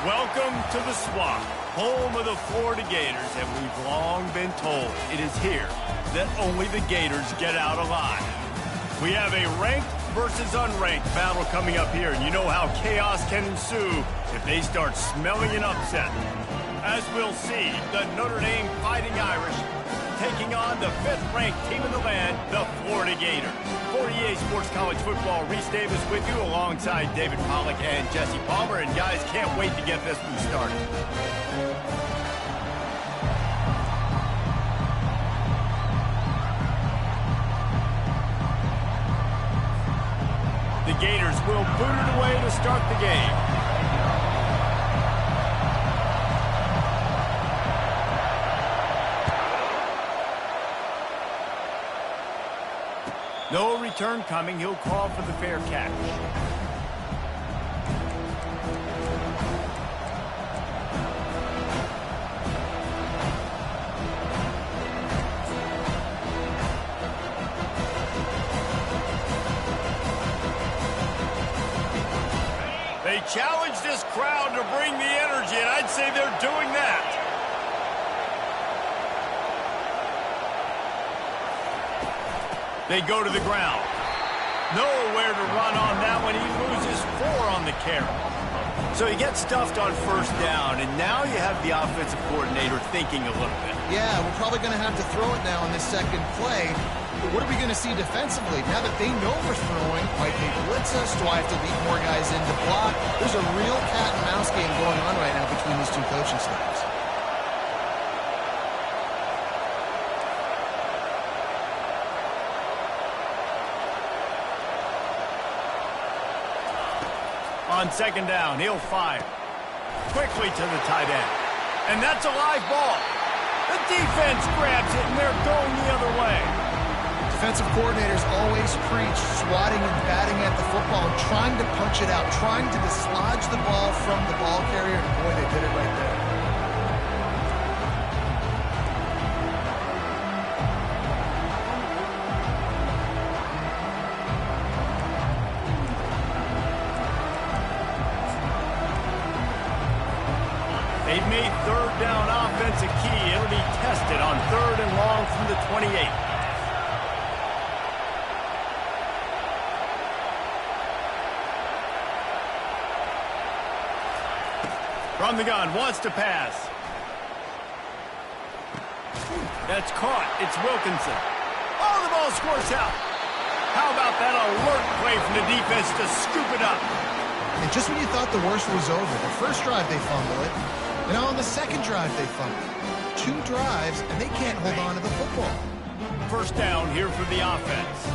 Welcome to the Swamp, home of the Florida Gators, and we've long been told it is here that only the Gators get out alive. We have a ranked versus unranked battle coming up here, and you know how chaos can ensue if they start smelling an upset. As we'll see, the Notre Dame Fighting Irish taking on the 5th-ranked team in the land, the Florida Gators. For EA Sports College Football, Reese Davis with you alongside David Pollack and Jesse Palmer. And guys, can't wait to get this one started. The Gators will boot it away to start the game. No return coming. He'll call for the fair catch. They challenge this crowd to bring the energy, and I'd say they're doing that. They go to the ground. Nowhere to run on that one. He loses 4 on the carry. So he gets stuffed on first down, and now you have the offensive coordinator thinking a little bit. Yeah, we're probably going to have to throw it now on this second play. But what are we going to see defensively? Now that they know we're throwing, might they blitz us? Do I have to lead more guys in to block? There's a real cat and mouse game going on right now between these two coaching staffs. On second down, he'll fire. Quickly to the tight end. And that's a live ball. The defense grabs it, and they're going the other way. Defensive coordinators always preach swatting and batting at the football and trying to punch it out, trying to dislodge the ball from the ball carrier, and boy, they did it right there. They've made third down offense a key. It'll be tested on 3rd and long from the 28. From the gun, wants to pass. That's caught. It's Wilkinson. Oh, the ball squirts out. How about that alert play from the defense to scoop it up? And just when you thought the worst was over, the first drive they fumble it, and on the second drive they fumble. 2 drives, and they can't hold on to the football. First down here for the offense.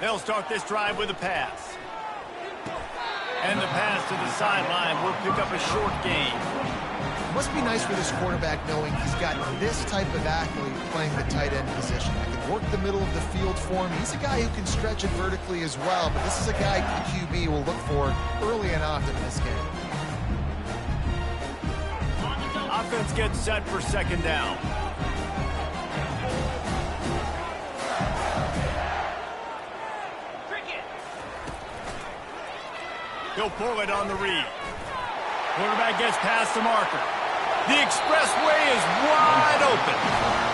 They'll start this drive with a pass. And the pass to the sideline will pick up a short gain. It must be nice for this quarterback knowing he's got this type of athlete playing the tight end position. I can work the middle of the field for him. He's a guy who can stretch it vertically as well, but this is a guy QB will look for early and often in this game. Offense gets set for second down. He'll pull it on the read. Quarterback gets past the marker. The expressway is wide open.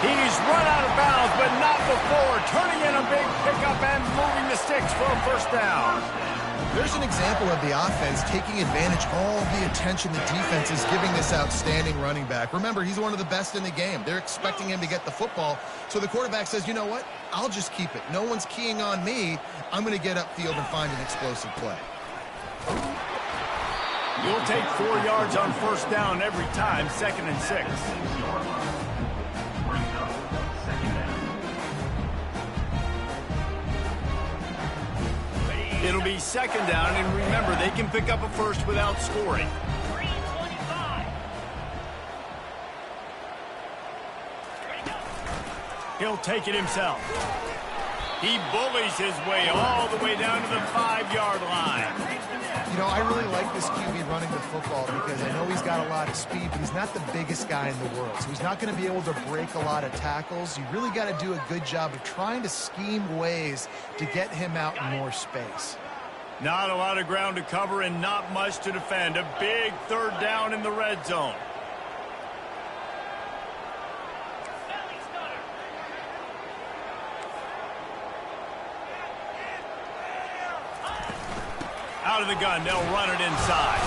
He's run out of bounds, but not before turning in a big pickup and moving the sticks for a first down. There's an example of the offense taking advantage of all the attention the defense is giving this outstanding running back. Remember, he's one of the best in the game. They're expecting him to get the football. So the quarterback says, you know what? I'll just keep it. No one's keying on me. I'm going to get upfield and find an explosive play. You'll take 4 yards on first down every time, 2nd and 6. It'll be second down, and remember, they can pick up a first without scoring. He'll take it himself. He bullies his way all the way down to the 5-yard line. You know, I really like this QB running the football because I know he's got a lot of speed, but he's not the biggest guy in the world. So he's not going to be able to break a lot of tackles. You really got to do a good job of trying to scheme ways to get him out in more space. Not a lot of ground to cover and not much to defend. A big third down in the red zone. Out of the gun, they'll run it inside.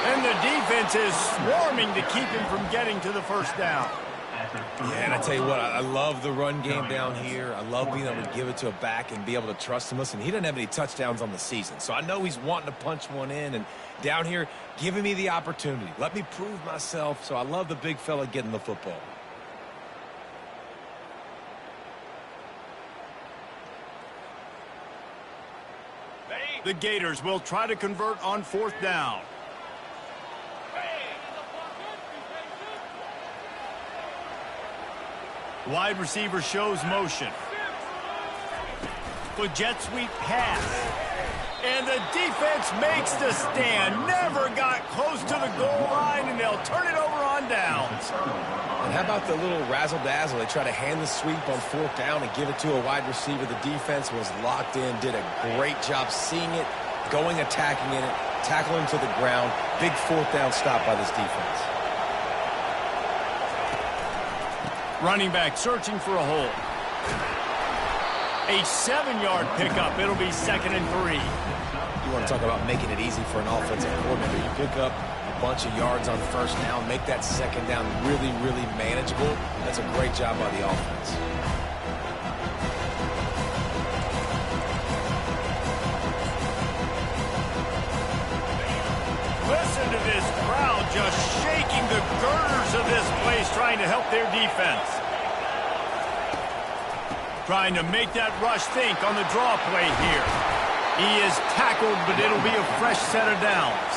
And the defense is swarming to keep him from getting to the first down. Yeah, and I tell you what, I love the run game down here. I love being able to give it to a back and be able to trust him. Listen, he doesn't have any touchdowns on the season, so I know he's wanting to punch one in. And down here, giving me the opportunity. Let me prove myself, so I love the big fella getting the football. The Gators will try to convert on fourth down. Wide receiver shows motion. With jet sweep pass. And the defense makes the stand. Never got close to the goal line, and they'll turn it over on downs. And how about the little razzle-dazzle? They try to hand the sweep on fourth down and give it to a wide receiver. The defense was locked in, did a great job seeing it, going, attacking in it, tackling to the ground. Big fourth down stop by this defense. Running back searching for a hole. A 7-yard pickup. It'll be 2nd and 3. You want to talk about making it easy for an offensive coordinator. You pick up a bunch of yards on first down, make that second down really, really manageable. That's a great job by the offense. Listen to this crowd just shaking the girders of this place, trying to help their defense. Trying to make that rush think on the draw play here. He is tackled, but it'll be a fresh set of downs.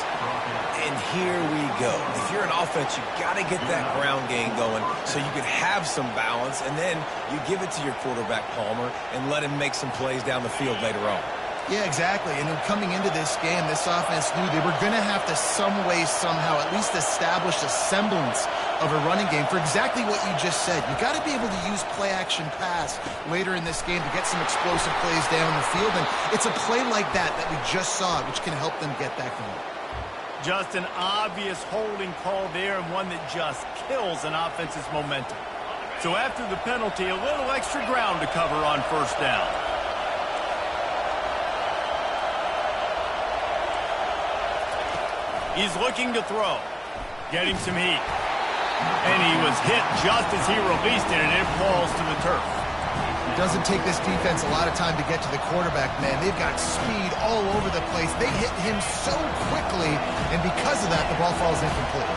And here we go. If you're an offense, you got to get that ground game going so you can have some balance, and then you give it to your quarterback, Palmer, and let him make some plays down the field later on. Yeah, exactly. And then coming into this game, this offense knew they were going to have to some way, somehow, at least establish a semblance of a running game for exactly what you just said. You got to be able to use play-action pass later in this game to get some explosive plays down the field. And it's a play like that we just saw, which can help them get that going. Just an obvious holding call there, and one that just kills an offense's momentum. So after the penalty, a little extra ground to cover on first down. He's looking to throw. Getting some heat. And he was hit just as he released it, and it falls to the turf. It doesn't take this defense a lot of time to get to the quarterback, man. They've got speed all over the place. They hit him so quickly, and because of that, the ball falls incomplete.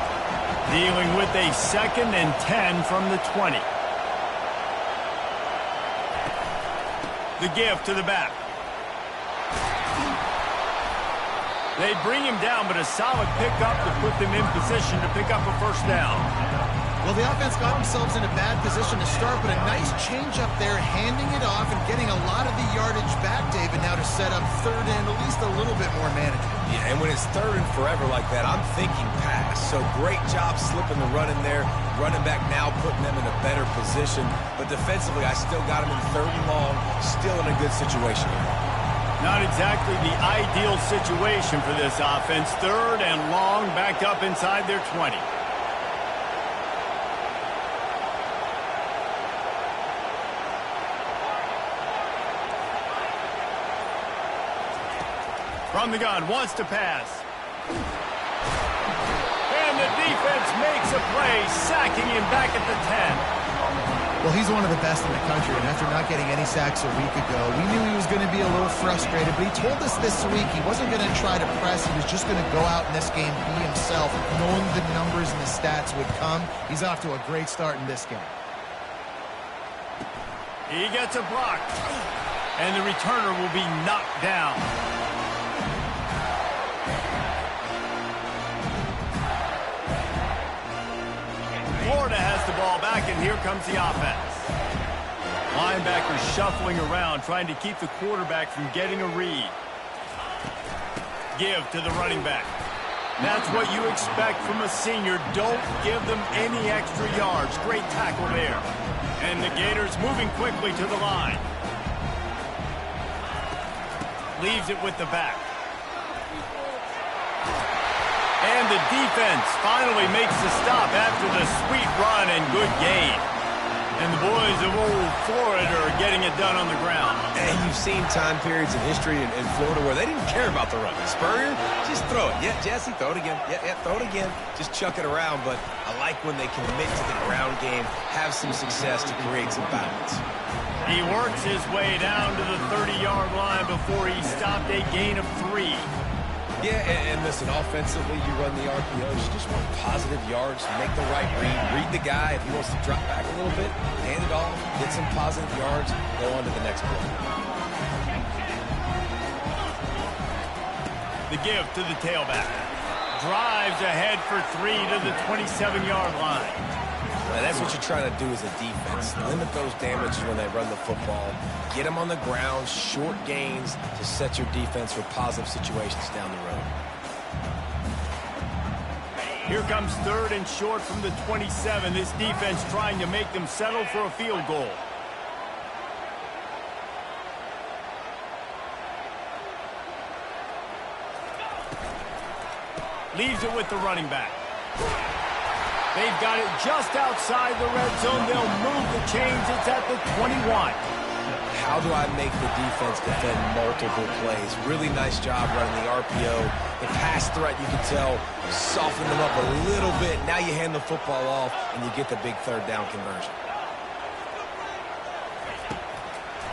Dealing with a 2nd and 10 from the 20. The give to the back. They bring him down, but a solid pickup to put them in position to pick up a first down. Well, the offense got themselves in a bad position to start, but a nice change up there, handing it off and getting a lot of the yardage back, David, now to set up third and at least a little bit more manageable. Yeah, and when it's third and forever like that, I'm thinking pass. So great job slipping the run in there. Running back now putting them in a better position. But defensively, I still got them in 3rd and long, still in a good situation here. Not exactly the ideal situation for this offense. 3rd and long, back up inside their 20. From the gun, wants to pass. And the defense makes a play, sacking him back at the 10. Well, he's one of the best in the country, and after not getting any sacks a week ago, we knew he was going to be a little frustrated, but he told us this week he wasn't going to try to press. He was just going to go out in this game, be himself, knowing the numbers and the stats would come. He's off to a great start in this game. He gets a block, and the returner will be knocked down. Florida has the ball back, and here comes the offense. Linebackers shuffling around, trying to keep the quarterback from getting a read. Give to the running back. That's what you expect from a senior. Don't give them any extra yards. Great tackle there. And the Gators moving quickly to the line. Leaves it with the back. And the defense finally makes the stop after the sweet run and good gain. And the boys of old Florida are getting it done on the ground. And you've seen time periods in history in Florida where they didn't care about the run. Spurrier, just throw it. Yeah, Jesse, throw it again. Yeah, throw it again. Just chuck it around. But I like when they commit to the ground game, have some success to create some balance. He works his way down to the 30-yard line before he stopped a gain of 3. Yeah, and listen, offensively, you run the RPOs. You just want positive yards, make the right read the guy. If he wants to drop back a little bit, hand it off, get some positive yards, go on to the next play. The give to the tailback. Drives ahead for 3 to the 27-yard line. Well, that's what you're trying to do as a defense. Limit those damages when they run the football. Get them on the ground, short gains to set your defense for positive situations down the road. Here comes 3rd and short from the 27. This defense trying to make them settle for a field goal. Leaves it with the running back. They've got it just outside the red zone. They'll move the chains. It's at the 21. How do I make the defense defend multiple plays? Really nice job running the RPO. The pass threat, you can tell, soften them up a little bit. Now you hand the football off, and you get the big 3rd down conversion.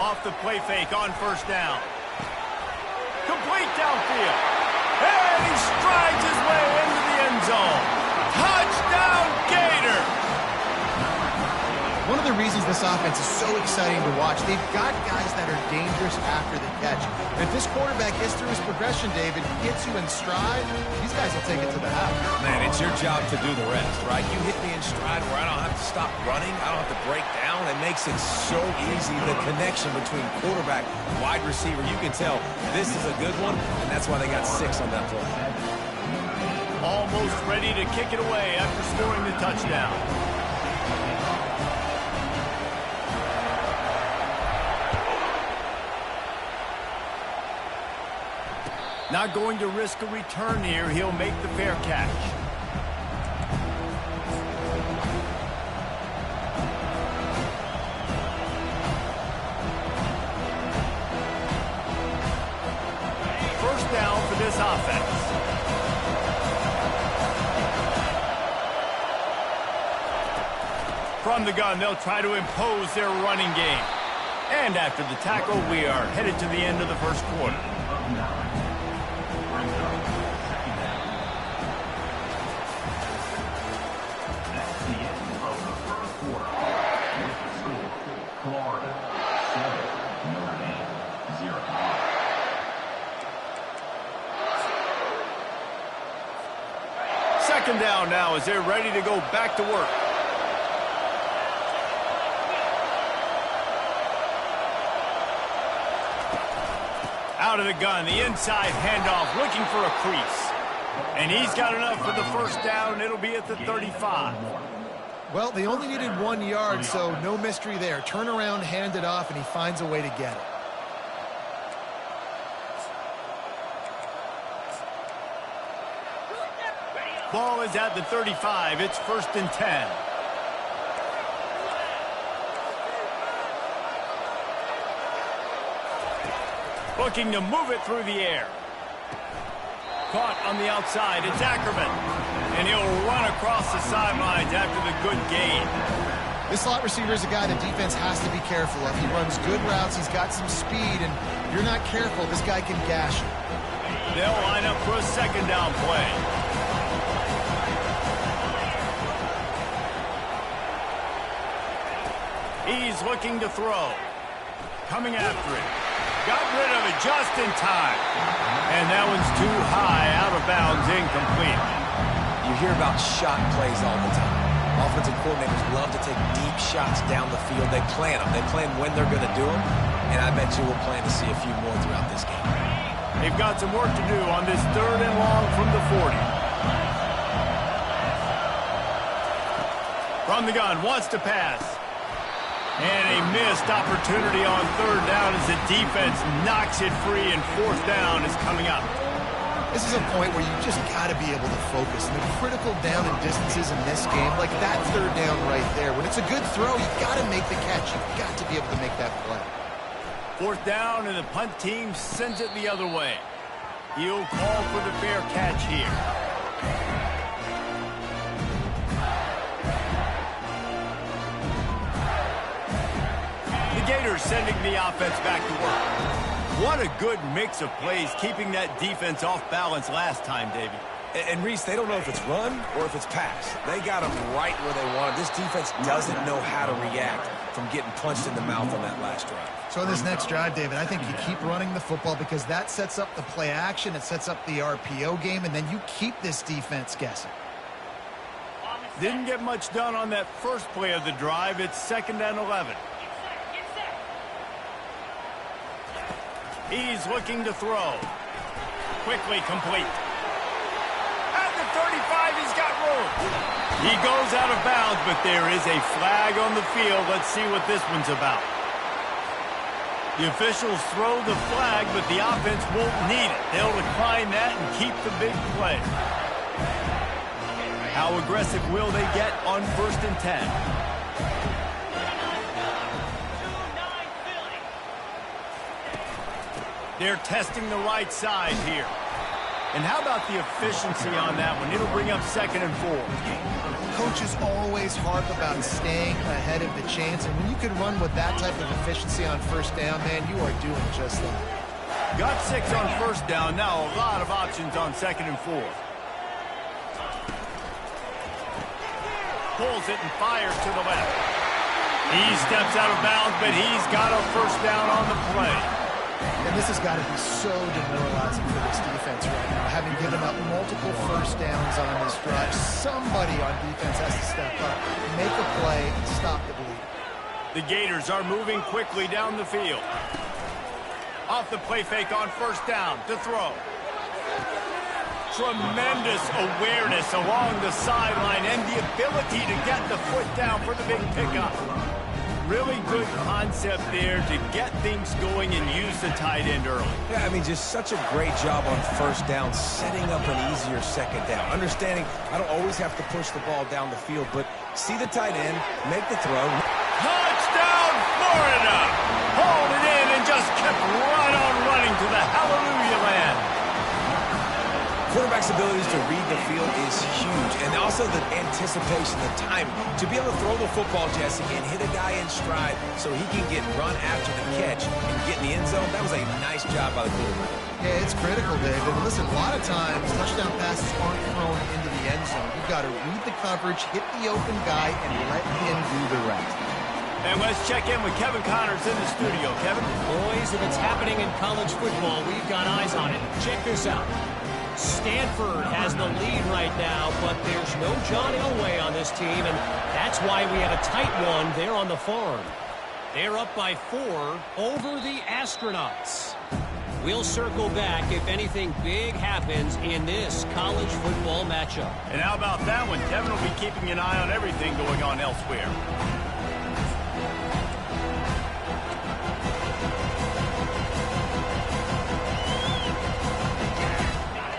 Off the play fake on 1st down. Complete downfield. And he strides his way into the end zone. Touchdown, Gator! One of the reasons this offense is so exciting to watch, they've got guys that are dangerous after the catch. And if this quarterback gets through his progression, David, gets you in stride, these guys will take it to the house. Man, it's your job to do the rest, right? You hit me in stride where I don't have to stop running. I don't have to break down. It makes it so easy, the connection between quarterback and wide receiver. You can tell this is a good one, and that's why they got 6 on that play. Almost ready to kick it away after scoring the touchdown. Not going to risk a return here. He'll make the fair catch. First down for this offense. From the gun, they'll try to impose their running game. And after the tackle, we are headed to the end of the 1st quarter. Second down now as they're ready to go back to work. Out of the gun, the inside handoff, looking for a crease. And he's got enough for the 1st down. It'll be at the 35. Well, they only needed 1 yard, so no mystery there. Turn around, hand it off, and he finds a way to get it. Ball is at the 35. It's 1st and 10. Looking to move it through the air. Caught on the outside. It's Ackerman. And he'll run across the sidelines after the good gain. This slot receiver is a guy the defense has to be careful of. He runs good routes. He's got some speed. And if you're not careful, this guy can gash you. They'll line up for a 2nd down play. He's looking to throw. Coming after it. Got rid of it just in time. And that one's too high, out of bounds, incomplete. You hear about shot plays all the time. Offensive coordinators love to take deep shots down the field. They plan them. They plan when they're going to do them. And I bet you we'll plan to see a few more throughout this game. They've got some work to do on this 3rd and long from the 40. From the gun, wants to pass. And a missed opportunity on 3rd down as the defense knocks it free, and 4th down is coming up. This is a point where you just got to be able to focus. And the critical down and distances in this game, like that 3rd down right there, when it's a good throw, you got to make the catch. You've got to be able to make that play. 4th down, and the punt team sends it the other way. He'll call for the fair catch here. The Gators sending the offense back to work. What a good mix of plays, keeping that defense off balance last time, Davey. And Reese, they don't know if it's run or if it's pass. They got them right where they want it. This defense doesn't know how to react from getting punched in the mouth on that last drive. So in this next drive, David, I think you keep running the football because that sets up the play action, it sets up the RPO game, and then you keep this defense guessing. Didn't get much done on that first play of the drive. It's 2nd and 11. He's looking to throw. Quickly complete. At the 35, he's got room. He goes out of bounds, but there is a flag on the field. Let's see what this one's about. The officials throw the flag, but the offense won't need it. They'll decline that and keep the big play. How aggressive will they get on 1st and 10? They're testing the right side here. And how about the efficiency on that one? It'll bring up 2nd and 4. Coaches always harp about staying ahead of the chance, and when you can run with that type of efficiency on 1st down, man, you are doing just that. Got 6 on 1st down. Now a lot of options on 2nd and 4. Pulls it and fires to the left. He steps out of bounds, but he's got a 1st down on the play. And this has got to be so demoralizing for this defense right now, having given up multiple 1st downs on this drive. Somebody on defense has to step up, make a play, and stop the bleed. The Gators are moving quickly down the field. Off the play fake on 1st down to throw. Tremendous awareness along the sideline and the ability to get the foot down for the big pickup. Really good concept there to get things going and use the tight end early. Yeah, I mean, just such a great job on 1st down, setting up an easier 2nd down. Understanding I don't always have to push the ball down the field, but see the tight end, make the throw. Touchdown, Florida! Hauled it in and just kept right on running to the hallelujah land. Quarterback's abilities to read the field is huge, and also the anticipation, the timing. To be able to throw the football, Jesse, and hit a guy in stride so he can get run after the catch and get in the end zone, that was a nice job by the quarterback. Yeah, it's critical, David. Listen, a lot of times touchdown passes aren't thrown into the end zone. You've got to read the coverage, hit the open guy, and let him do the rest. And let's check in with Kevin Connors in the studio. Kevin? Boys, if it's happening in college football, we've got eyes on it. Check this out. Stanford has the lead right now, but there's no John Elway on this team, and that's why we have a tight one there on the farm. They're up by 4 over the Astronauts. We'll circle back if anything big happens in this college football matchup. And how about that one? Kevin will be keeping an eye on everything going on elsewhere.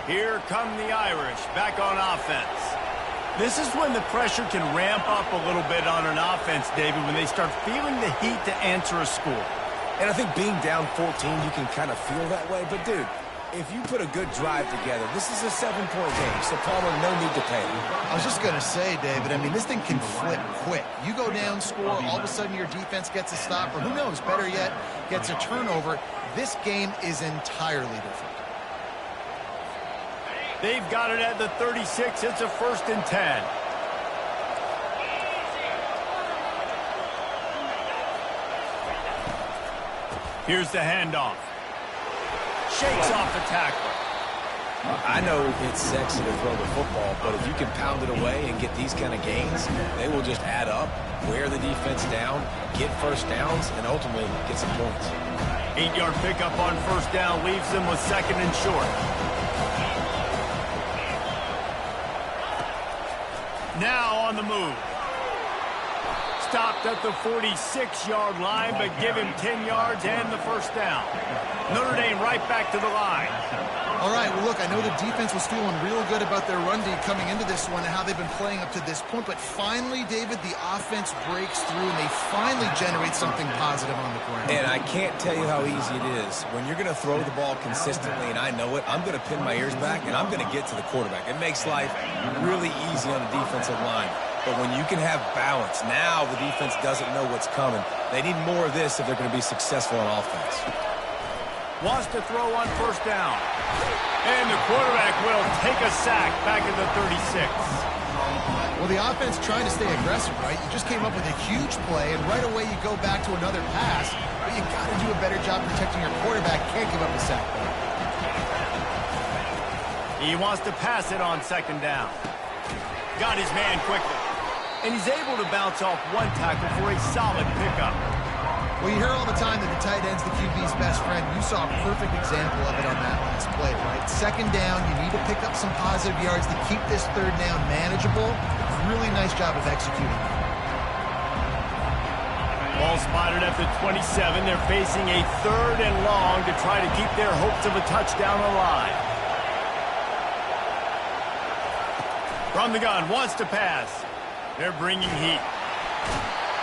Here come the Irish back on offense. This is when the pressure can ramp up a little bit on an offense, David, when they start feeling the heat to answer a score. And I think being down 14, you can kind of feel that way. But, dude, if you put a good drive together, this is a 7-point game. So, Palmer, no need to pay. I was just going to say, David, I mean, this thing can flip quick. You go down, score, all of a sudden your defense gets a stop, or who knows, better yet, gets a turnover. This game is entirely different. They've got it at the 36. It's a 1st and 10. Here's the handoff. Shakes off the tackle. I know it's sexy to throw the football, but if you can pound it away and get these kind of gains, they will just add up, wear the defense down, get 1st downs, and ultimately get some points. 8-yard pickup on first down leaves them with second and short. Now on the move. Stopped at the 46-yard line, but give him 10 yards and the first down. Notre Dame right back to the line. All right, well, look, I know the defense was feeling real good about their run D coming into this one and how they've been playing up to this point, but finally, David, the offense breaks through and they finally generate something positive on the ground. And I can't tell you how easy it is. When you're going to throw the ball consistently, and I know it, I'm going to pin my ears back, and I'm going to get to the quarterback. It makes life really easy on the defensive line. But when you can have balance, now the defense doesn't know what's coming. They need more of this if they're going to be successful on offense. Wants to throw on first down. And the quarterback will take a sack back at the 36. Well, the offense trying to stay aggressive, right? You just came up with a huge play, and right away you go back to another pass, but you got to do a better job protecting your quarterback. Can't give up a sack. He wants to pass it on second down. Got his man quickly. And he's able to bounce off one tackle for a solid pickup. Well, you hear all the time that the tight end's the QB's best friend. You saw a perfect example of it on that last play, right? Second down, you need to pick up some positive yards to keep this third down manageable. Really nice job of executing. Ball spotted at the 27. They're facing a third and long to try to keep their hopes of a touchdown alive. From the gun, wants to pass. They're bringing heat.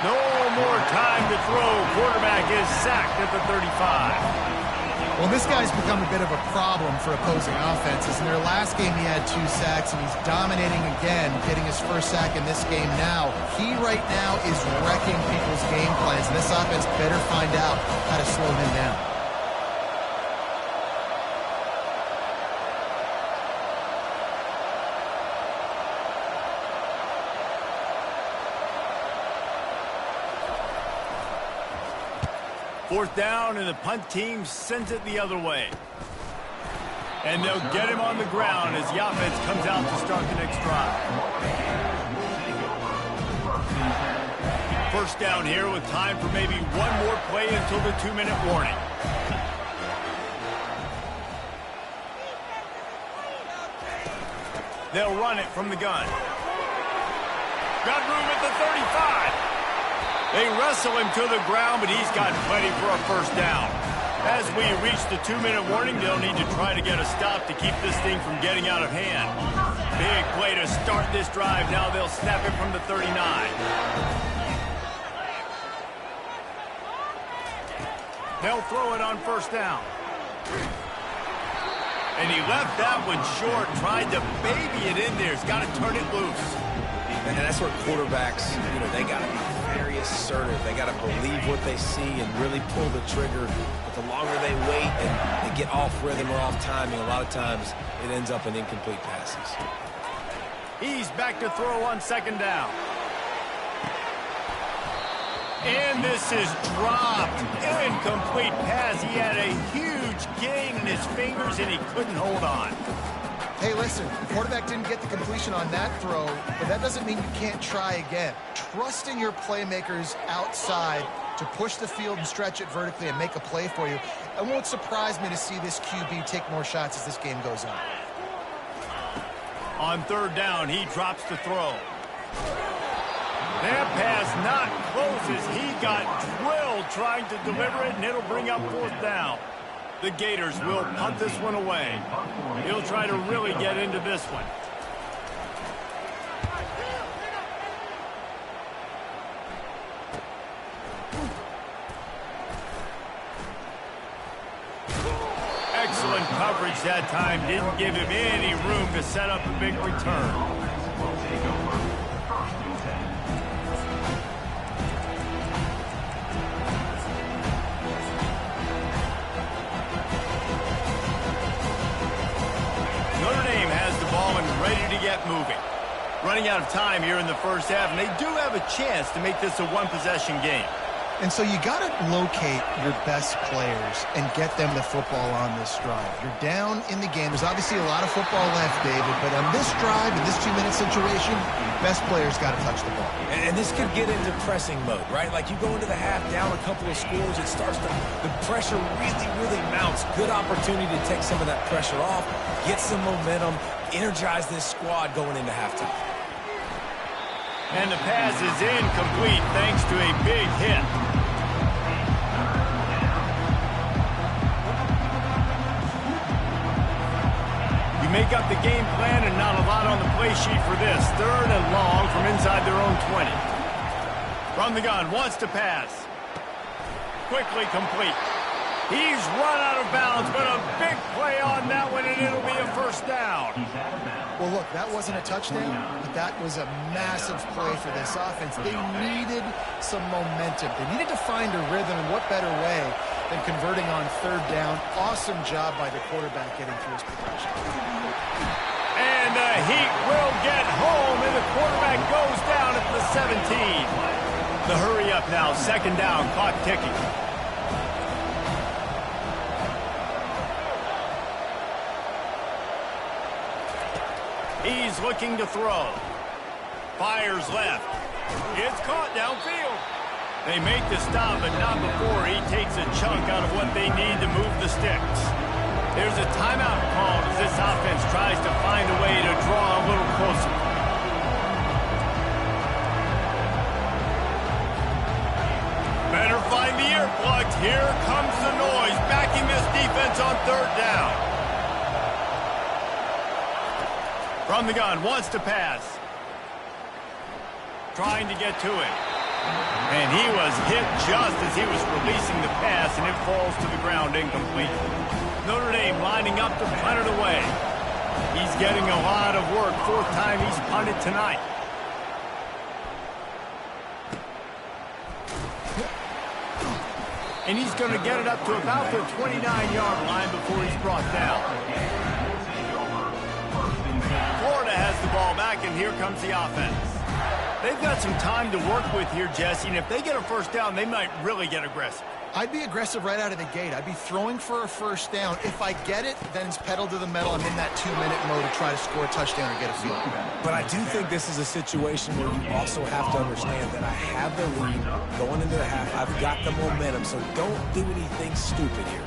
No more time to throw. Quarterback is sacked at the 35. Well, this guy's become a bit of a problem for opposing offenses. In their last game, he had 2 sacks, and he's dominating again, getting his first sack in this game now. He right now is wrecking people's game plans, and this offense better find out how to slow him down. Fourth down, and the punt team sends it the other way. And they'll get him on the ground as the offense comes out to start the next drive. First down here with time for maybe one more play until the 2-minute warning. They'll run it from the gun. Got room at the 35. They wrestle him to the ground, but he's got plenty for a first down. As we reach the 2-minute warning, they'll need to try to get a stop to keep this thing from getting out of hand. Big play to start this drive. Now they'll snap it from the 39. They'll throw it on first down. And he left that one short, tried to baby it in there. He's got to turn it loose. And that's where quarterbacks, they got to be very assertive. They got to believe what they see and really pull the trigger. But the longer they wait and they get off rhythm or off timing, a lot of times it ends up in incomplete passes. He's back to throw on second down. And this is dropped. Incomplete pass. He had a huge gain in his fingers, and he couldn't hold on. Hey, listen, the quarterback didn't get the completion on that throw, but that doesn't mean you can't try again. Trust in your playmakers outside to push the field and stretch it vertically and make a play for you. It won't surprise me to see this QB take more shots as this game goes on. On third down, he drops the throw. That pass not close as he got drilled trying to deliver it, and it'll bring up fourth down. The Gators will punt this one away. He'll try to really get into this one. Excellent coverage that time. Didn't give him any room to set up a big return. Notre Dame has the ball and ready to get moving. Running out of time here in the first half, and they do have a chance to make this a one-possession game. And so you got to locate your best players and get them the football on this drive. You're down in the game. There's obviously a lot of football left, David, but on this drive, in this 2-minute situation, best players got to touch the ball. And this could get into pressing mode, right? Like you go into the half down a couple of scores, it starts to, the pressure really mounts. Good opportunity to take some of that pressure off, get some momentum, energize this squad going into halftime. And the pass is incomplete thanks to a big hit. You make up the game plan and not a lot on the play sheet for this. 3rd and long from inside their own 20. From the gun, wants to pass. Quickly complete. He's run out of bounds, but a big play on that one, and it'll be a first down. Well, look, that wasn't a touchdown, but that was a massive play for this offense. They needed some momentum. They needed to find a rhythm, and what better way than converting on 3rd down. Awesome job by the quarterback getting through his progression. And the heat will get home, and the quarterback goes down at the 17. The hurry up now, 2nd down, clock ticking. He's looking to throw. Fires left. It's caught downfield. They make the stop, but not before he takes a chunk out of what they need to move the sticks. There's a timeout called as this offense tries to find a way to draw a little closer. Better find the earplugs. Here comes the noise, backing this defense on 3rd down. From the gun, wants to pass. Trying to get to it. And he was hit just as he was releasing the pass, and it falls to the ground incomplete. Notre Dame lining up to punt it away. He's getting a lot of work. 4th time he's punted tonight. And he's going to get it up to about the 29-yard line before he's brought down. Florida has the ball back, and here comes the offense. They've got some time to work with here, Jesse, and if they get a first down, they might really get aggressive. I'd be aggressive right out of the gate. I'd be throwing for a first down. If I get it, then it's pedal to the metal. I'm in that 2-minute mode to try to score a touchdown or get a field goal. But I do think this is a situation where you also have to understand that I have the lead going into the half. I've got the momentum, so don't do anything stupid here.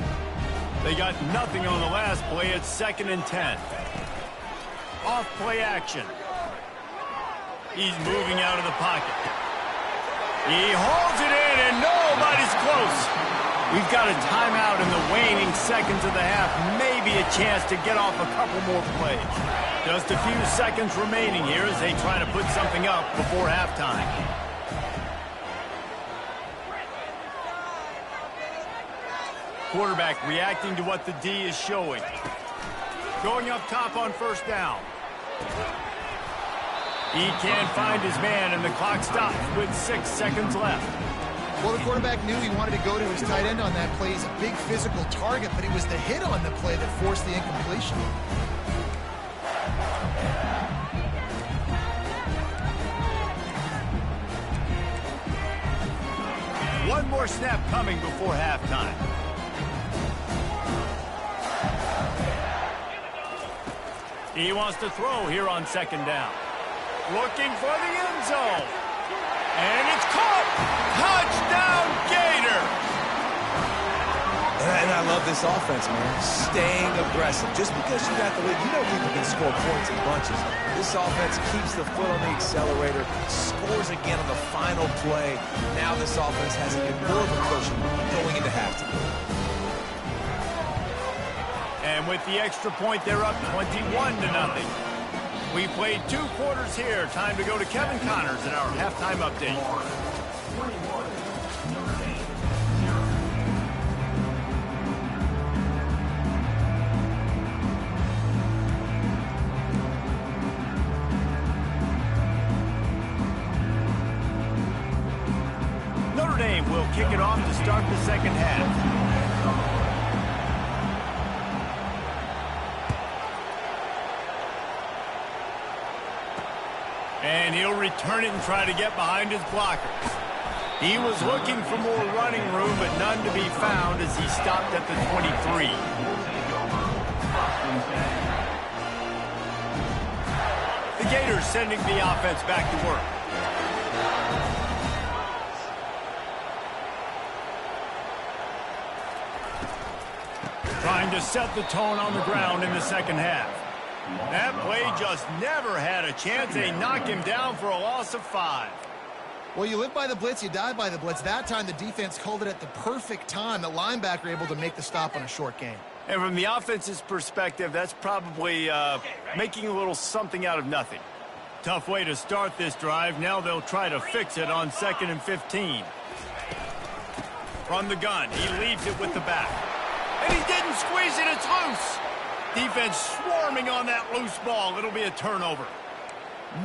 They got nothing on the last play. It's 2nd and 10. Off play action. He's moving out of the pocket. He holds it in, and nobody's close. We've got a timeout in the waning seconds of the half. Maybe a chance to get off a couple more plays. Just a few seconds remaining here as they try to put something up before halftime. Quarterback reacting to what the D is showing. Going up top on 1st down. He can't find his man, and the clock stops with 6 seconds left. Well, the quarterback knew he wanted to go to his tight end on that play. He's a big physical target, but it was the hit on the play that forced the incompletion. One more snap coming before halftime. He wants to throw here on 2nd down. Looking for the end zone. And it's caught. Touchdown, Gator. And I love this offense, man. Staying aggressive. Just because you got the lead, you know people can score points in bunches. This offense keeps the foot on the accelerator, scores again on the final play. Now this offense has even more of a cushion going into halftime. And with the extra point, they're up 21-0. We played 2 quarters here. Time to go to Kevin Connors in our halftime update. Notre Dame will kick it off to start the 2nd half. And he'll return it and try to get behind his blockers. He was looking for more running room, but none to be found as he stopped at the 23. The Gators sending the offense back to work. Trying to set the tone on the ground in the second half. That play just never had a chance. They knock him down for a loss of 5. Well, you live by the blitz, you die by the blitz. That time, the defense called it at the perfect time. The linebacker able to make the stop on a short gain. And from the offense's perspective, that's probably making a little something out of nothing. Tough way to start this drive. Now they'll try to fix it on 2nd and 15. From the gun, he leaves it with the back. And he didn't squeeze it, it's loose. Defense swarming on that loose ball. It'll be a turnover.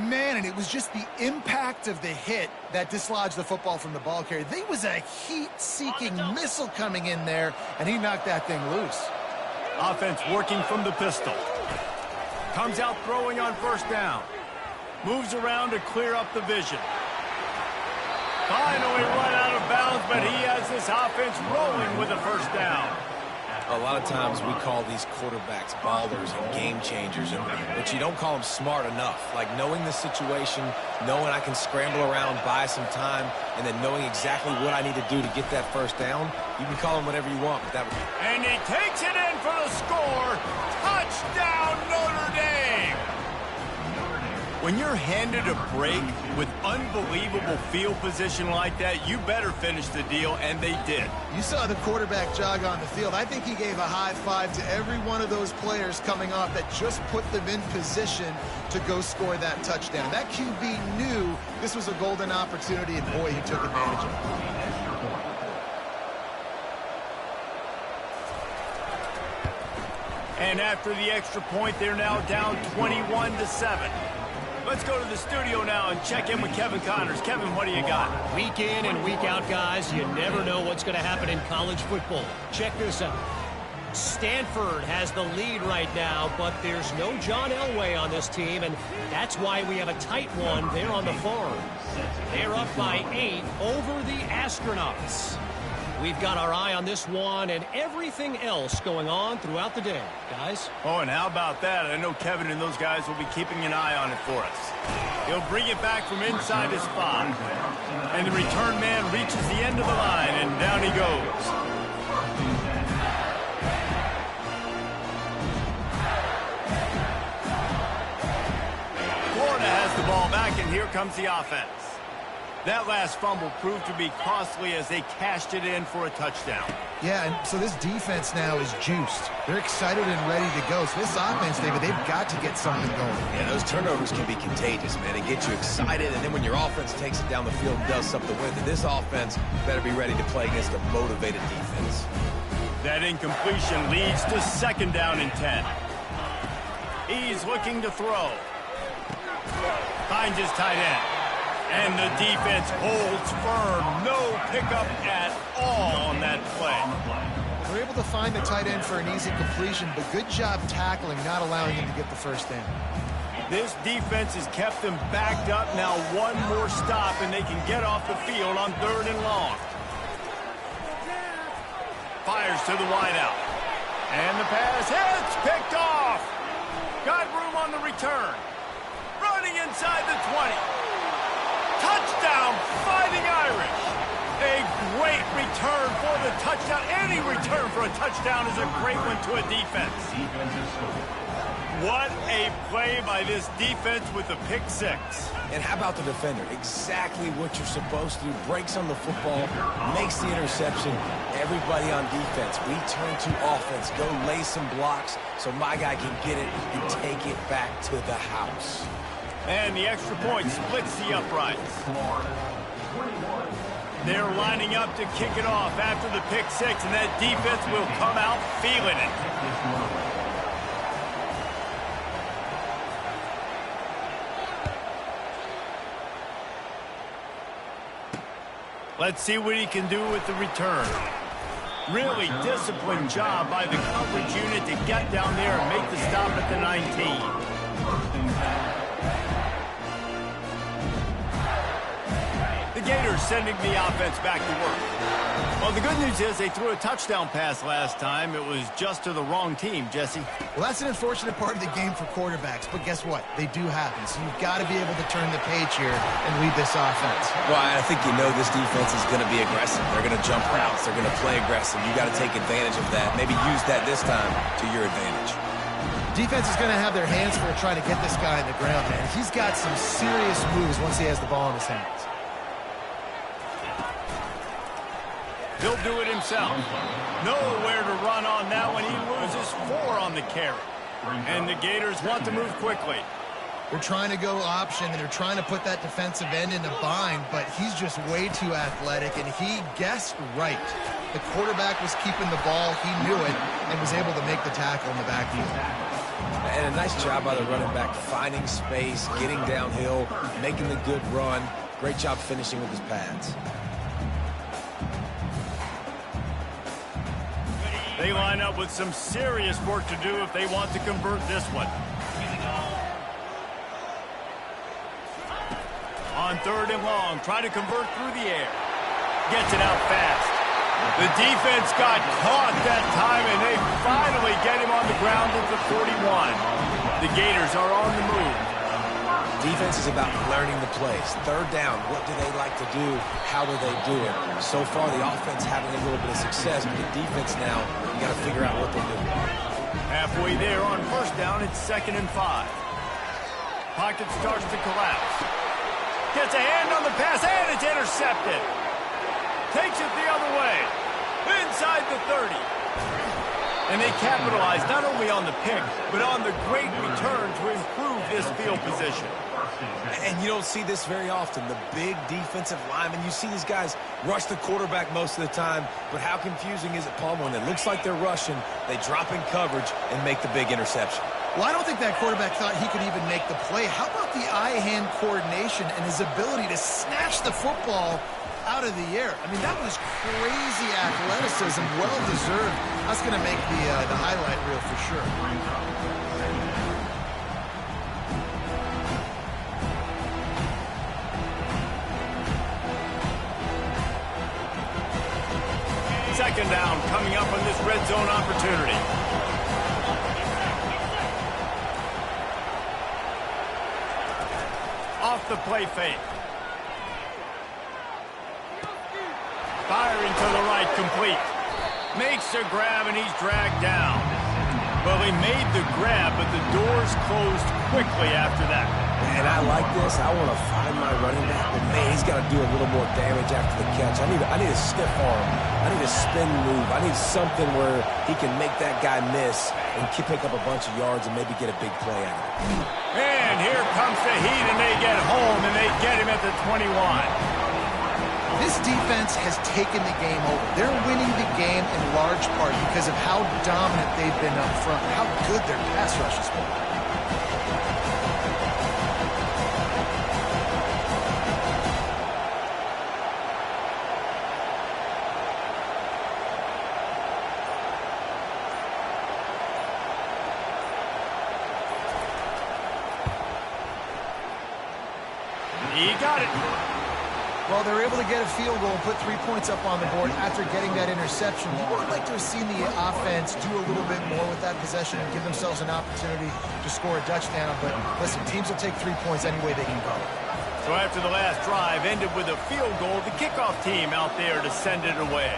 Man, and it was just the impact of the hit that dislodged the football from the ball carrier. There was a heat-seeking missile coming in there, and he knocked that thing loose. Offense working from the pistol. Comes out throwing on 1st down. Moves around to clear up the vision. Finally run out of bounds, but he has this offense rolling with a 1st down. A lot of times we call these quarterbacks ballers and game changers, but you don't call them smart enough. Like knowing the situation, knowing I can scramble around, buy some time, and then knowing exactly what I need to do to get that 1st down. You can call them whatever you want, but that was... And he takes it in for the score. Touchdown, Notre Dame! When you're handed a break with unbelievable field position like that, you better finish the deal, and they did. You saw the quarterback jog on the field. I think he gave a high five to every one of those players coming off that just put them in position to go score that touchdown. That QB knew this was a golden opportunity, and boy, he took advantage of it. And after the extra point, they're now down 21-7. Let's go to the studio now and check in with Kevin Connors. Kevin, what do you got? Week in and week out, guys, you never know what's going to happen in college football. Check this out. Stanford has the lead right now, but there's no John Elway on this team, and that's why we have a tight one there on the farm. They're up by 8 over the Astronauts. We've got our eye on this one and everything else going on throughout the day, guys. Oh, and how about that? I know Kevin and those guys will be keeping an eye on it for us. He'll bring it back from inside his spot. And the return man reaches the end of the line, and down he goes. Florida has the ball back, and here comes the offense. That last fumble proved to be costly as they cashed it in for a touchdown. Yeah, and so this defense now is juiced. They're excited and ready to go. So this offense, David, they've got to get something going. Yeah, those turnovers can be contagious, man. They get you excited, and then when your offense takes it down the field and does something with it, this offense better be ready to play against a motivated defense. That incompletion leads to 2nd down and 10. He's looking to throw. Finds his tight end. And the defense holds firm. No pickup at all on that play. They're able to find the tight end for an easy completion, but good job tackling, not allowing him to get the 1st down. This defense has kept them backed up. Now one more stop, and they can get off the field on 3rd and long. Fires to the wideout. And the pass hits, picked off. Got room on the return. Running inside the 20. Touchdown, Fighting Irish. A great return for the touchdown. Any return for a touchdown is a great one to a defense. What a play by this defense with the pick 6. And how about the defender? Exactly what you're supposed to do. Breaks on the football, makes the interception. Everybody on defense, we turn to offense. Go lay some blocks so my guy can get it and take it back to the house. And the extra point splits the uprights. They're lining up to kick it off after the pick 6, and that defense will come out feeling it. Let's see what he can do with the return. Really disciplined job by the coverage unit to get down there and make the stop at the 19. The the Gators sending the offense back to work. Well, the good news is they threw a touchdown pass last time. It was just to the wrong team, Jesse. Well, that's an unfortunate part of the game for quarterbacks, but guess what? They do happen, so you've got to be able to turn the page here and lead this offense. Well, I think this defense is going to be aggressive. They're going to jump routes. They're going to play aggressive. You got to take advantage of that. Maybe use that this time to your advantage. Defense is going to have their hands full trying to get this guy on the ground, man. He's got some serious moves once he has the ball in his hands. He'll do it himself. Nowhere to run on that one. He loses 4 on the carry. And the Gators want to move quickly. They're trying to go option, and they're trying to put that defensive end in a bind, but he's just way too athletic, and he guessed right. The quarterback was keeping the ball. He knew it and was able to make the tackle in the backfield. And a nice job by the running back, finding space, getting downhill, making the good run. Great job finishing with his pads. They line up with some serious work to do if they want to convert this one. On 3rd and long, try to convert through the air. Gets it out fast. The defense got caught that time, and they finally get him on the ground at the 41. The Gators are on the move. Defense is about learning the plays. 3rd down, what do they like to do? How do they do it? So far, the offense having a little bit of success, but the defense now, you got to figure out what they're doing. Halfway there on 1st down, it's 2nd and 5. Pocket starts to collapse. Gets a hand on the pass, and it's intercepted. Takes it the other way. Inside the 30. And they capitalize not only on the pick, but on the great return to improve this field position. And you don't see this very often. The big defensive linemen, you see these guys rush the quarterback most of the time, but how confusing is it, Palmer, when it looks like they're rushing, they drop in coverage and make the big interception? Well, I don't think that quarterback thought he could even make the play. How about the eye-hand coordination and his ability to snatch the football out of the air? I mean, that was crazy athleticism, well-deserved. That's going to make the highlight reel for sure. Second down coming up on this red zone opportunity. Off the play fake. Firing to the right, complete. Makes a grab, and he's dragged down. Well, he made the grab, but the doors closed quickly after that. And I like this. I want to find my running back, but man, he's got to do a little more damage after the catch. I need a stiff arm. I need a spin move. I need something where he can make that guy miss and pick up a bunch of yards and maybe get a big play out of it. And here comes the heat, and they get home, and they get him at the 21. This defense has taken the game over. They're winning the game in large part because of how dominant they've been up front, how good their pass rush has been. He got it. Well, they were able to get a field goal and put 3 points up on the board after getting that interception. You would like to have seen the offense do a little bit more with that possession and give themselves an opportunity to score a touchdown. But listen, teams will take 3 points any way they can go. So after the last drive ended with a field goal, the kickoff team out there to send it away.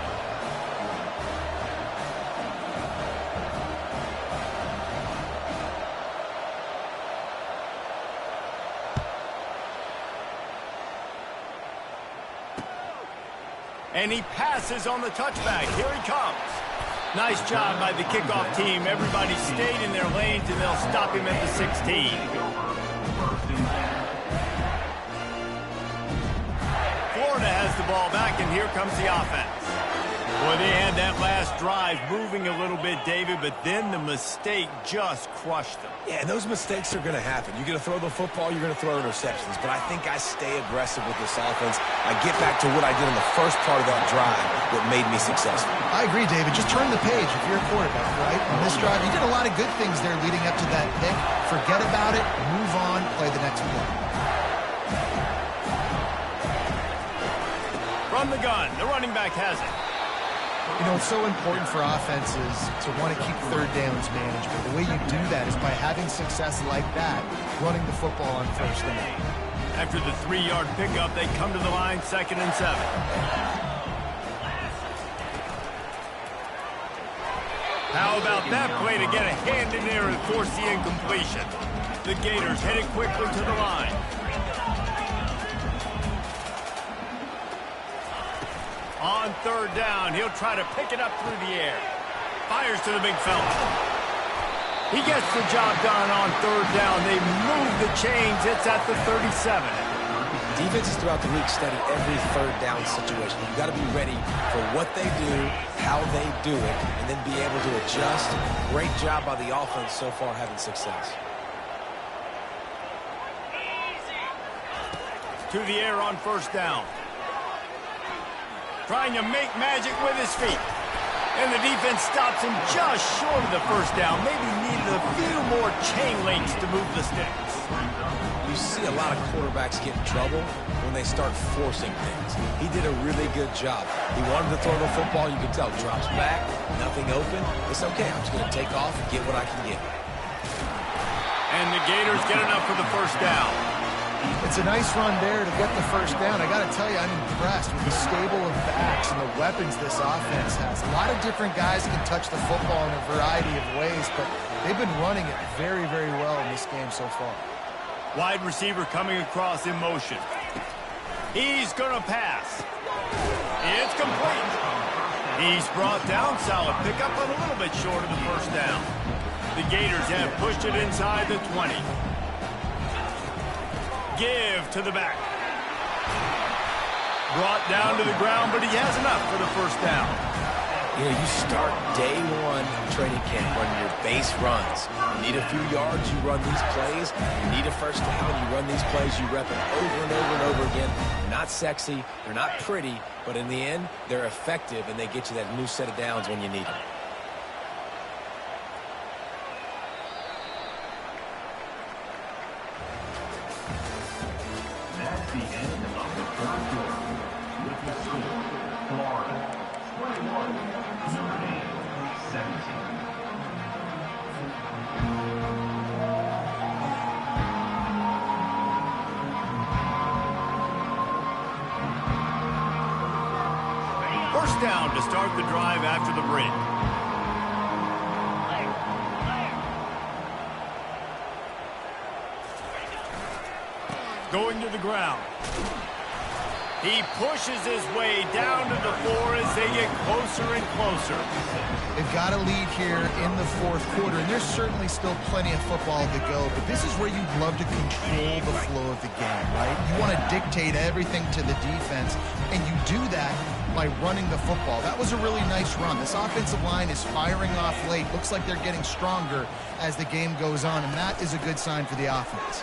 And he passes on the touchback. Here he comes. Nice job by the kickoff team. Everybody stayed in their lanes, and they'll stop him at the 16. Florida has the ball back, and here comes the offense. Boy, they had that last drive moving a little bit, David, but then the mistake just crushed them. Yeah, and those mistakes are going to happen. You're going to throw the football, you're going to throw interceptions. But I think I stay aggressive with this offense. I get back to what I did in the first part of that drive that made me successful. I agree, David. Just turn the page if you're a quarterback, right? On this drive, you did a lot of good things there leading up to that pick. Forget about it, move on, play the next play. From the gun, the running back has it. You know, it's so important for offenses to want to keep third downs manageable. The way you do that is by having success like that, running the football on first down. After the 3-yard pickup, they come to the line, 2nd and 7. How about that play to get a hand in there and force the incompletion? The Gators headed quickly to the line. On 3rd down, he'll try to pick it up through the air. Fires to the big fella. He gets the job done on 3rd down. They move the chains. It's at the 37. Defenses throughout the week study every 3rd down situation. You've got to be ready for what they do, how they do it, and then be able to adjust. Great job by the offense so far having success. To the air on 1st down. Trying to make magic with his feet. And the defense stops him just short of the 1st down. Maybe needed a few more chain links to move the sticks. You see a lot of quarterbacks get in trouble when they start forcing things. He did a really good job. He wanted to throw the football. You can tell. Drops back, nothing open. It's okay. I'm just going to take off and get what I can get. And the Gators get enough for the 1st down. It's a nice run there to get the 1st down. I got to tell you, I'm impressed with the stable of backs and the weapons this offense has. A lot of different guys can touch the football in a variety of ways, but they've been running it very, very well in this game so far. Wide receiver coming across in motion. He's going to pass. It's complete. He's brought down. Solid pickup, but a little bit short of the 1st down. The Gators have pushed it inside the 20. Give to the back. Brought down to the ground, but he has enough for the 1st down. You know, you start day 1 of training camp running your base runs. You need a few yards, you run these plays. You need a 1st down, you run these plays. You rep it over and over and over again. They're not sexy, they're not pretty, but in the end, they're effective, and they get you that new set of downs when you need them. That's the end of the 3rd quarter. With the score, Florida 21, Notre Dame 17. First down to start the drive after the break. Going to the ground. He pushes his way down to the floor as they get closer and closer. They've got a lead here in the 4th quarter, and there's certainly still plenty of football to go, but this is where you'd love to control the flow of the game, right? You want to dictate everything to the defense, and you do that by running the football. That was a really nice run. This offensive line is firing off late. Looks like they're getting stronger as the game goes on, and that is a good sign for the offense.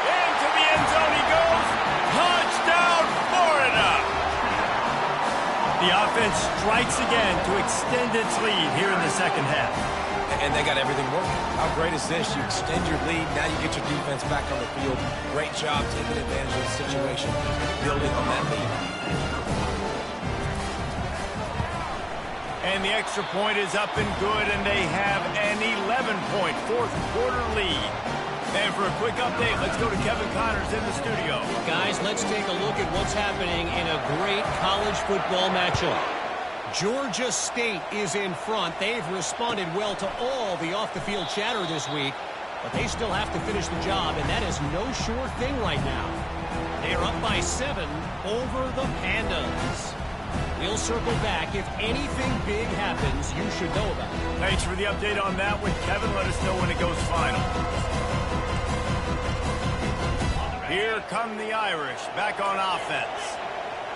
Into the end zone he goes. Touchdown, Florida! The offense strikes again to extend its lead here in the 2nd half. And they got everything working. How great is this? You extend your lead, now you get your defense back on the field. Great job taking advantage of the situation, building on that lead. And the extra point is up and good, and they have an 11-point 4th quarter lead. And for a quick update, let's go to Kevin Connors in the studio. Guys, let's take a look at what's happening in a great college football matchup. Georgia State is in front. They've responded well to all the off-the-field chatter this week, but they still have to finish the job, and that is no sure thing right now. They are up by 7 over the Pandas. We'll circle back. If anything big happens, you should know about it. Thanks for the update on that one, Kevin. Let us know when it goes final. Here come the Irish, back on offense.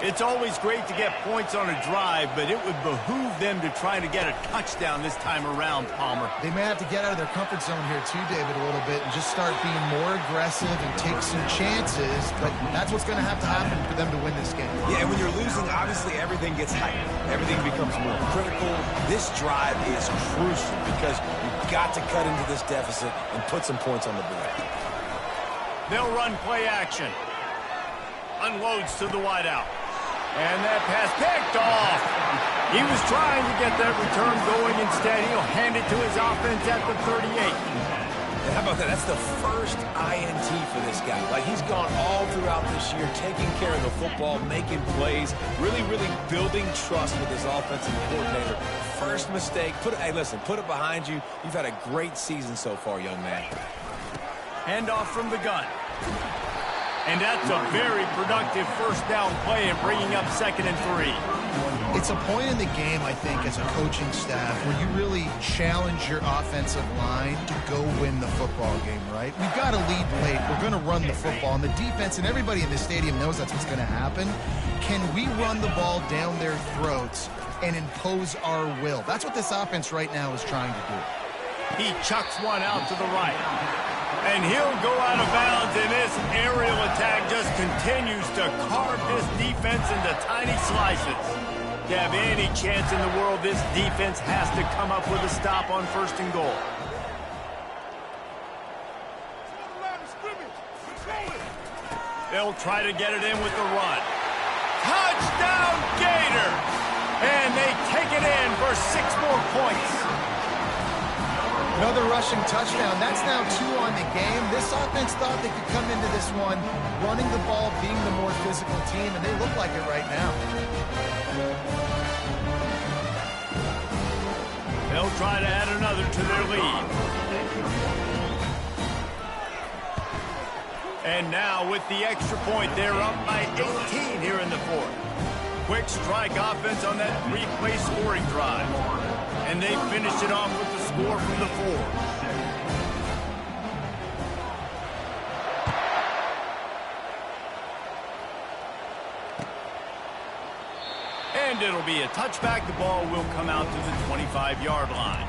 It's always great to get points on a drive, but it would behoove them to try to get a touchdown this time around, Palmer. They may have to get out of their comfort zone here too, David, a little bit and just start being more aggressive and take some chances, but that's what's going to happen for them to win this game. Yeah, and when you're losing, obviously everything gets heightened. Everything becomes more critical. This drive is crucial because you've got to cut into this deficit and put some points on the board. They'll run play action. Unloads to the wideout. And that pass picked off. He was trying to get that return going. Instead, he'll hand it to his offense at the 38. And how about that? That's the first INT for this guy. Like, he's gone all throughout this year, taking care of the football, making plays, really building trust with his offensive coordinator. First mistake. Hey, listen, put it behind you. You've had a great season so far, young man. Handoff from the gun. And that's a very productive first down play and bringing up 2nd and 3. It's a point in the game, I think, as a coaching staff where you really challenge your offensive line to go win the football game, right? We've got to lead late. We're going to run the football. And the defense and everybody in the stadium knows that's what's going to happen. Can we run the ball down their throats and impose our will? That's what this offense right now is trying to do. He chucks one out to the right. And he'll go out of bounds, and this aerial attack just continues to carve this defense into tiny slices. To have any chance in the world, this defense has to come up with a stop on 1st and goal. They'll try to get it in with the run. Touchdown, Gators! And they take it in for 6 more points. Another rushing touchdown. That's now 2 on the game. This offense thought they could come into this one running the ball, being the more physical team, and they look like it right now. They'll try to add another to their lead. And now with the extra point, they're up by 18 here in the 4th. Quick strike offense on that 3-play scoring drive. And they finish it off with the score from the 4. And it'll be a touchback. The ball will come out to the 25-yard line.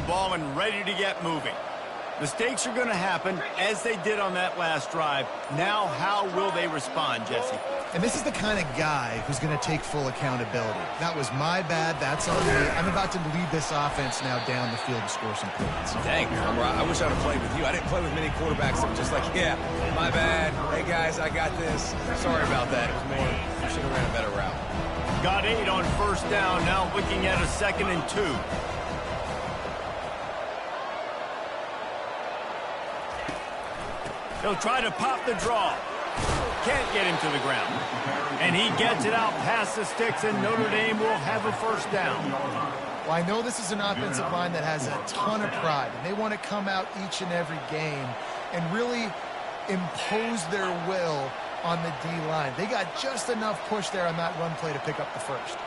Ball and ready to get moving. Mistakes are going to happen as they did on that last drive. Now, how will they respond, Jesse? And this is the kind of guy who's going to take full accountability. That was my bad. That's on me. I'm about to lead this offense now down the field to score some points. Dang, I wish I'd have played with you. I didn't play with many quarterbacks that were just like, yeah, my bad. Hey, guys, I got this. Sorry about that. It was more, you should have ran a better route. Got 8 on 1st down. Now looking at a 2nd and 2. He'll try to pop the draw. Can't get him to the ground. And he gets it out past the sticks, and Notre Dame will have a 1st down. Well, I know this is an offensive line that has a ton of pride, and they want to come out each and every game and really impose their will on the D-line. They got just enough push there on that run play to pick up the 1st.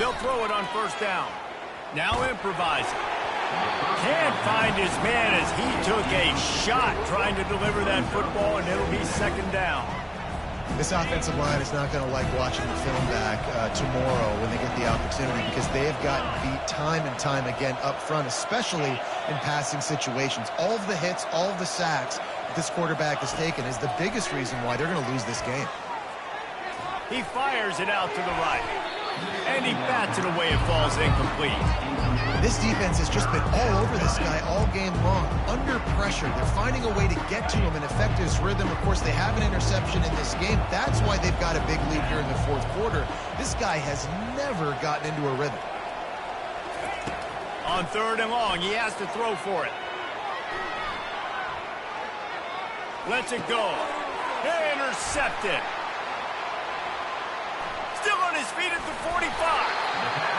They'll throw it on 1st down. Now improvising. Can't find his man as he took a shot trying to deliver that football, and it'll be 2nd down. This offensive line is not going to like watching the film back tomorrow when they get the opportunity, because they have gotten beat time and time again up front, especially in passing situations. All of the hits, all of the sacks that this quarterback has taken is the biggest reason why they're going to lose this game. He fires it out to the right, and he bats it away. It falls incomplete. This defense has just been all over this guy all game long. Under pressure, they're finding a way to get to him and affect his rhythm. Of course, they have an interception in this game. That's why they've got a big lead here in the 4th quarter. This guy has never gotten into a rhythm. On 3rd and long, he has to throw for it. Lets it go. Intercepted. Still on his feet at the 45.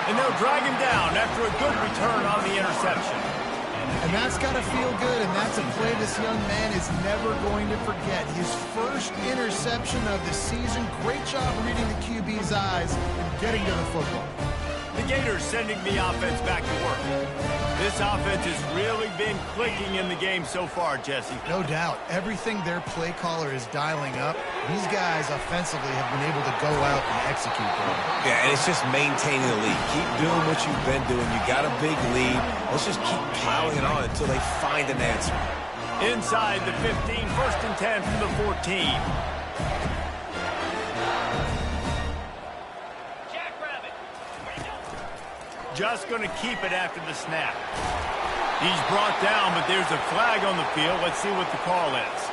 And they'll drag him down after a good return on the interception. And that's got to feel good, and that's a play this young man is never going to forget. His first interception of the season. Great job reading the QB's eyes and getting to the football. The Gators sending the offense back to work. This offense has really been clicking in the game so far, Jesse. No doubt. Everything their play caller is dialing up, these guys offensively have been able to go out and execute there. Yeah, and it's just maintaining the lead. Keep doing what you've been doing. You got a big lead. Let's just keep piling it on until they find an answer. Inside the 15, 1st and 10 from the 14. just going to keep it after the snap. He's brought down, but there's a flag on the field. Let's see what the call is.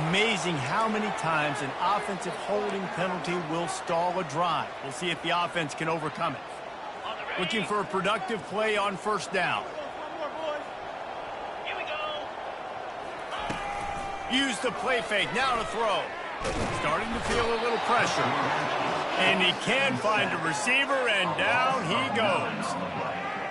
Amazing how many times an offensive holding penalty will stall a drive. We'll see if the offense can overcome it. Looking for a productive play on first down. Use the play fake, now to throw. Starting to feel a little pressure. And he can find a receiver, and down he goes.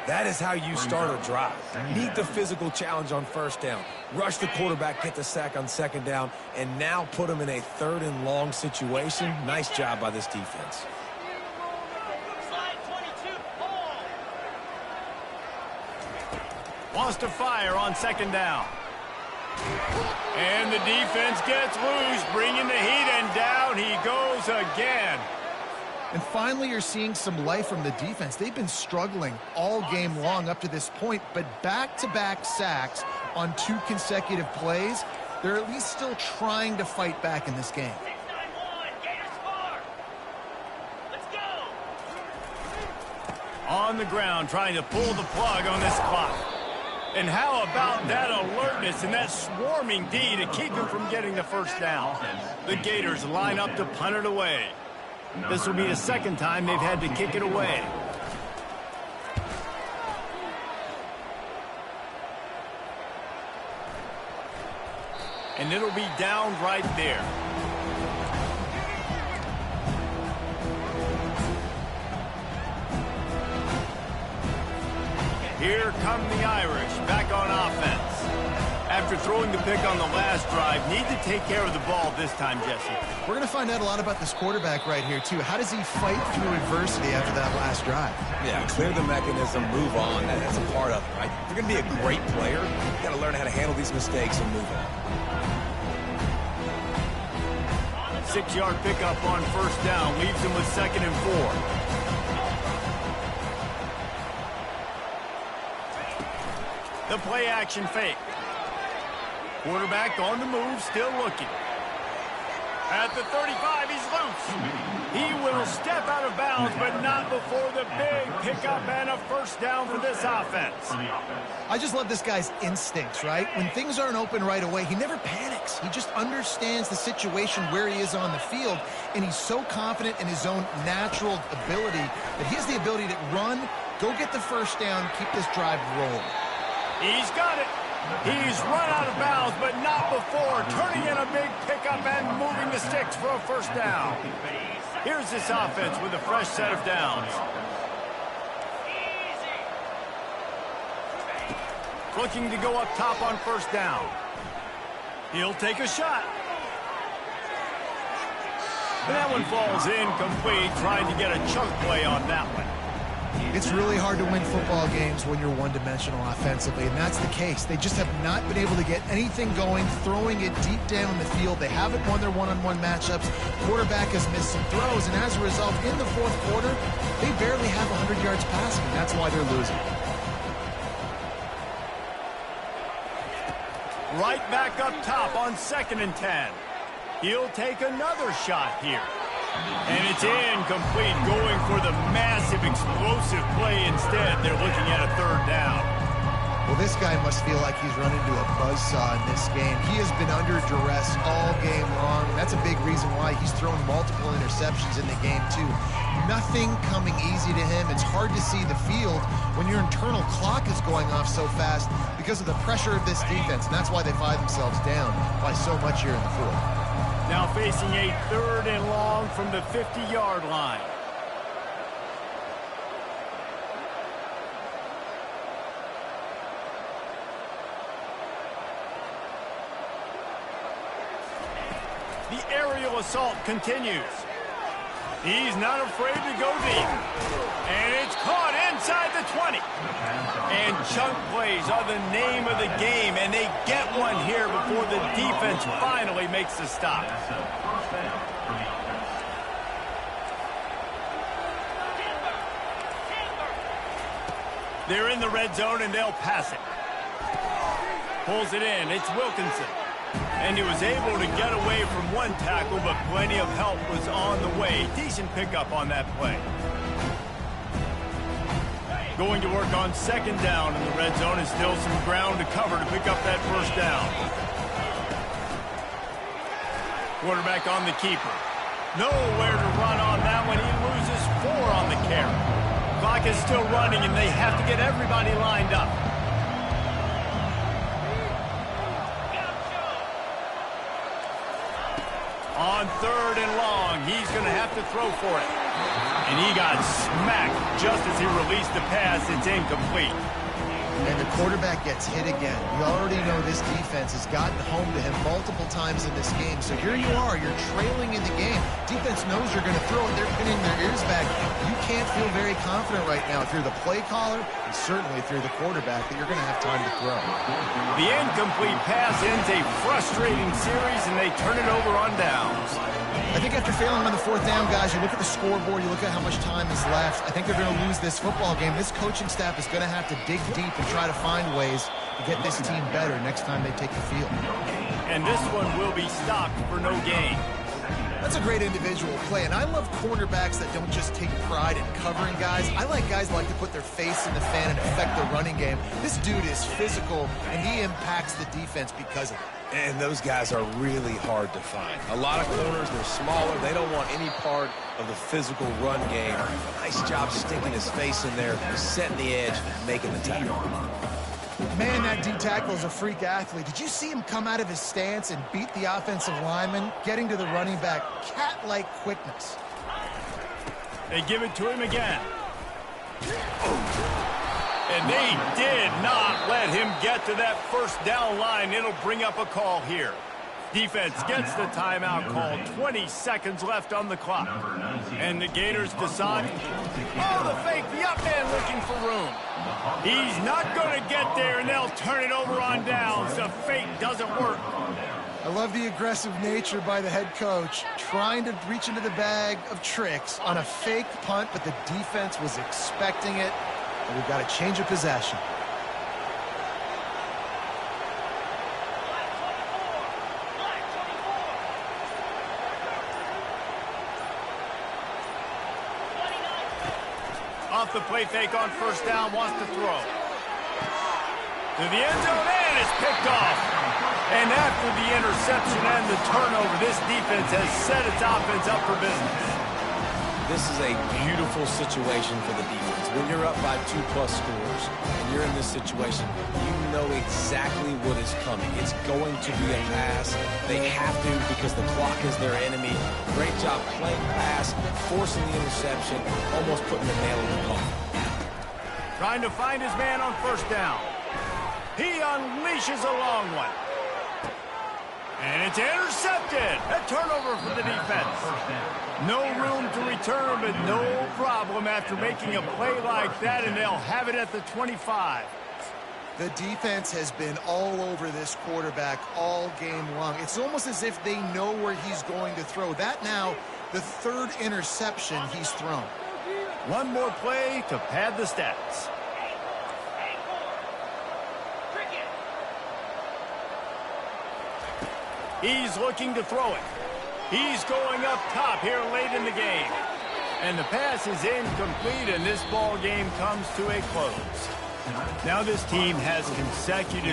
That is how you start a drive. Meet the physical challenge on first down. Rush the quarterback, get the sack on second down, and now put him in a 3rd and long situation. Nice job by this defense. Wants to fire on second down. And the defense gets loose, bringing the heat, and down he goes again. And finally, you're seeing some life from the defense. They've been struggling all game long up to this point, but back-to-back sacks on 2 consecutive plays, they're at least still trying to fight back in this game. On the ground, trying to pull the plug on this clock. And how about that alertness and that swarming D to keep him from getting the first down? The Gators line up to punt it away. This will be the 2nd time they've had to kick it away. And it'll be down right there. Here come the Irish, back on offense. After throwing the pick on the last drive, need to take care of the ball this time, Jesse. We're going to find out a lot about this quarterback right here, too. How does he fight through adversity after that last drive? Yeah, clear the mechanism, move on. That's a part of it, right? If you're going to be a great player, you got to learn how to handle these mistakes and move on. 6-yard pickup on first down leaves him with 2nd and 4. The play action fake. Quarterback on the move, still looking. At the 35, he's loose. He will step out of bounds, but not before the big pickup and a first down for this offense. I just love this guy's instincts, right? When things aren't open right away, he never panics. He just understands the situation where he is on the field, and he's so confident in his own natural ability that he has the ability to run, go get the first down, keep this drive rolling. He's got it. He's run out of bounds, but not before turning in a big pickup and moving the sticks for a first down. Here's this offense with a fresh set of downs. Looking to go up top on first down. He'll take a shot. And that one falls incomplete, trying to get a chunk play on that one. It's really hard to win football games when you're one-dimensional offensively, and that's the case. They just have not been able to get anything going, throwing it deep down the field. They haven't won their one-on-one matchups. Quarterback has missed some throws, and as a result, in the 4th quarter, they barely have 100 yards passing, and that's why they're losing. Right back up top on 2nd and 10. He'll take another shot here. And it's incomplete, going for the massive explosive play instead. They're looking at a 3rd down. Well, this guy must feel like he's run into a buzzsaw in this game. He has been under duress all game long, and that's a big reason why he's thrown multiple interceptions in the game, too. Nothing coming easy to him. It's hard to see the field when your internal clock is going off so fast because of the pressure of this defense, and that's why they find themselves down by so much here in the 4th. Now facing a 3rd and long from the 50-yard line. The aerial assault continues. He's not afraid to go deep. And it's caught inside the 20. And chunk plays are the name of the game, and they get one here before the defense finally makes the stop. They're in the red zone, and they'll pass it. Pulls it in. It's Wilkinson. And he was able to get away from one tackle, but plenty of help was on the way. Decent pickup on that play. Going to work on second down in the red zone, and still some ground to cover to pick up that first down. Quarterback on the keeper. Nowhere to run on that one. He loses 4 on the carry. Clock is still running, and they have to get everybody lined up. On 3rd and long, he's going to have to throw for it. And he got smacked just as he released the pass. It's incomplete. And the quarterback gets hit again. You already know this defense has gotten home to him multiple times in this game. So here you are. You're trailing in the game. Defense knows you're going to throw it. They're pinning their ears back. You can't feel very confident right now if you're the play caller, and certainly if you're the quarterback, that you're going to have time to throw. The incomplete pass ends a frustrating series, and they turn it over on downs. I think after failing on the 4th down, guys, you look at the scoreboard, you look at how much time is left. I think they're going to lose this football game. This coaching staff is going to have to dig deep and try to find ways to get this team better next time they take the field. And this one will be stopped for no gain. That's a great individual play, and I love cornerbacks that don't just take pride in covering guys. I like guys that like to put their face in the fan and affect the running game. This dude is physical, and he impacts the defense because of it. And those guys are really hard to find. A lot of corners, they're smaller. They don't want any part of the physical run game. Nice job sticking his face in there, setting the edge, making the tackle. Man, that D-tackle is a freak athlete. Did you see him come out of his stance and beat the offensive lineman, getting to the running back? Cat-like quickness. They give it to him again. And they did not let him get to that first down line. It'll bring up a call here. Defense gets the timeout called. 20 seconds left on the clock. And the Gators decide, the fake, the up man looking for room. He's not going to get there, and they'll turn it over on downs. The fake doesn't work. I love the aggressive nature by the head coach, trying to reach into the bag of tricks on a fake punt, but the defense was expecting it. And we've got a change of possession. Off the play fake on first down, wants to throw. To the end zone, and it's picked off. And after the interception and the turnover, this defense has set its offense up for business. This is a beautiful situation for the defense. When you're up by 2+ scores and you're in this situation, you know exactly what is coming. It's going to be a pass. They have to because the clock is their enemy. Great job playing pass, forcing the interception, almost putting the nail in the coffin. Trying to find his man on first down. He unleashes a long one. And it's intercepted. A turnover for the defense. No room to return, but no problem after making a play like that, and they'll have it at the 25. The defense has been all over this quarterback all game long. It's almost as if they know where he's going to throw. That now, the 3rd interception he's thrown. One more play to pad the stats. He's looking to throw it. He's going up top here late in the game. And the pass is incomplete, and this ball game comes to a close. Now this team has consecutive